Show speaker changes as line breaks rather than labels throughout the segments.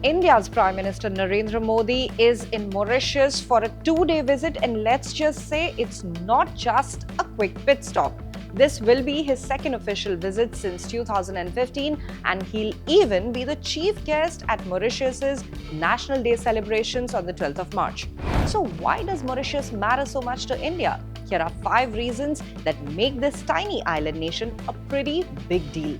India's Prime Minister Narendra Modi is in Mauritius for a 2-day visit, and let's just say it's not just a quick pit stop. This will be his second official visit since 2015, and he'll even be the chief guest at Mauritius's National Day celebrations on the 12th of March. So why does Mauritius matter so much to India? Here are 5 reasons that make this tiny island nation a pretty big deal.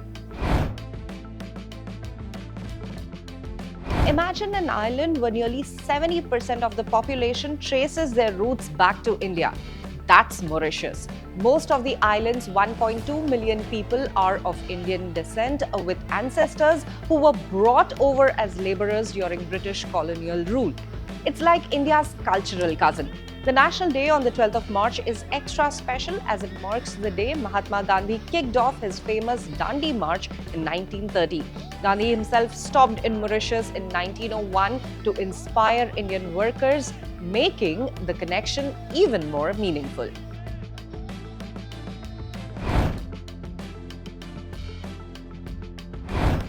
Imagine an island where nearly 70% of the population traces their roots back to India. That's Mauritius. Most of the island's 1.2 million people are of Indian descent, with ancestors who were brought over as laborers during British colonial rule. It's like India's cultural cousin. The National Day on the 12th of March is extra special as it marks the day Mahatma Gandhi kicked off his famous Dandi March in 1930. Gandhi himself stopped in Mauritius in 1901 to inspire Indian workers, making the connection even more meaningful.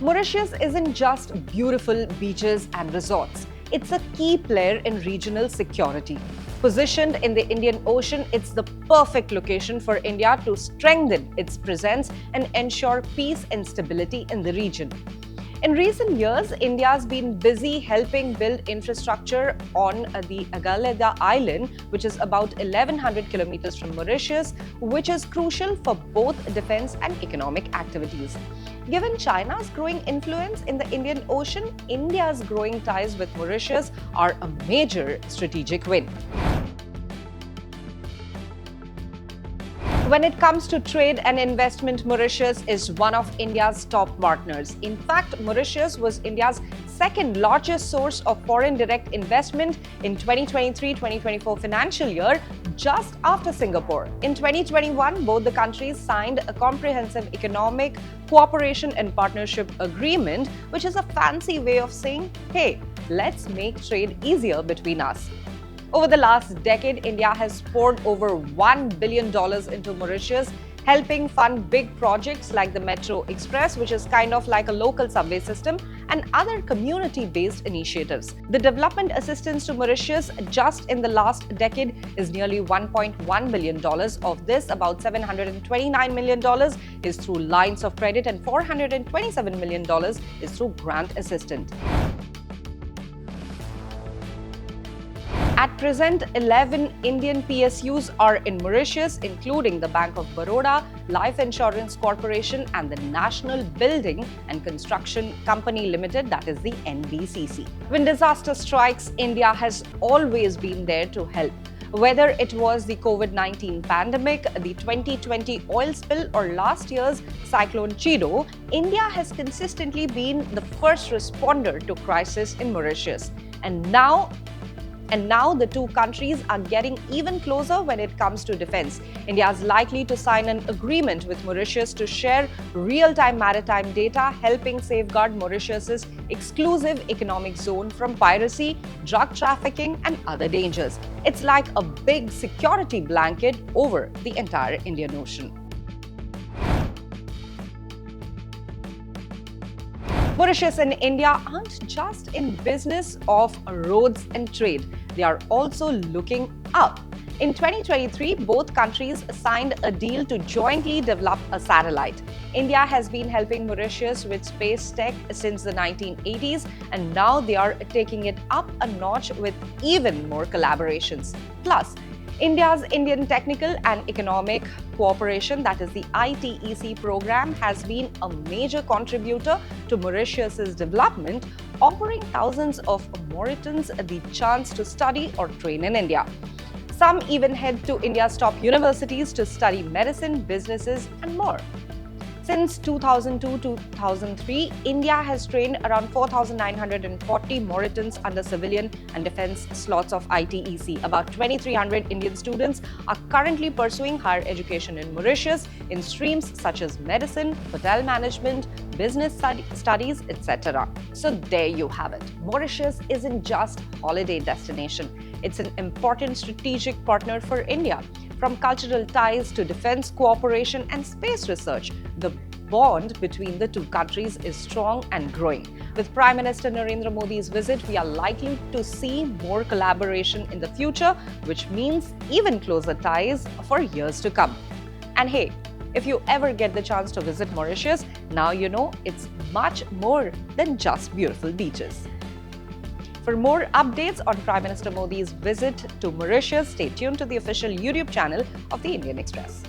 Mauritius isn't just beautiful beaches and resorts. It's a key player in regional security. Positioned in the Indian Ocean, it's the perfect location for India to strengthen its presence and ensure peace and stability in the region. In recent years, India has been busy helping build infrastructure on the Agaleda Island, which is about 1,100 kilometers from Mauritius, which is crucial for both defense and economic activities. Given China's growing influence in the Indian Ocean, India's growing ties with Mauritius are a major strategic win. When it comes to trade and investment, Mauritius is one of India's top partners. In fact, Mauritius was India's second largest source of foreign direct investment in 2023-2024 financial year, just after Singapore. In 2021, both the countries signed a comprehensive economic cooperation and partnership agreement, which is a fancy way of saying, hey, let's make trade easier between us. Over the last decade, India has poured over $1 billion into Mauritius, helping fund big projects like the Metro Express, which is kind of like a local subway system, and other community-based initiatives. The development assistance to Mauritius just in the last decade is nearly $1.1 billion. Of this, about $729 million is through lines of credit and $427 million is through grant assistance. At present, 11 Indian PSUs are in Mauritius, including the Bank of Baroda, Life Insurance Corporation, and the National Building and Construction Company Limited, that is the NBCC. When disaster strikes, India has always been there to help. Whether it was the COVID-19 pandemic, the 2020 oil spill, or last year's cyclone Chido, India has consistently been the first responder to crisis in Mauritius. And now the two countries are getting even closer when it comes to defense. India is likely to sign an agreement with Mauritius to share real-time maritime data, helping safeguard Mauritius's exclusive economic zone from piracy, drug trafficking, and other dangers. It's like a big security blanket over the entire Indian Ocean. Mauritius and India aren't just in business of roads and trade. They are also looking up. In 2023, both countries signed a deal to jointly develop a satellite. India has been helping Mauritius with space tech since the 1980s, and now they are taking it up a notch with even more collaborations. Plus, India's Indian Technical and Economic Cooperation, that is the ITEC program, has been a major contributor to Mauritius's development, offering thousands of Mauritans the chance to study or train in India. Some even head to India's top universities to study medicine, businesses, and more. Since 2002-2003, India has trained around 4,940 Mauritans under civilian and defense slots of ITEC. About 2,300 Indian students are currently pursuing higher education in Mauritius in streams such as medicine, hotel management, business studies, etc. So there you have it. Mauritius isn't just a holiday destination. It's an important strategic partner for India. From cultural ties to defense cooperation and space research, the bond between the two countries is strong and growing. With Prime Minister Narendra Modi's visit, we are likely to see more collaboration in the future, which means even closer ties for years to come. And hey, if you ever get the chance to visit Mauritius, now you know it's much more than just beautiful beaches. For more updates on Prime Minister Modi's visit to Mauritius, stay tuned to the official YouTube channel of the Indian Express.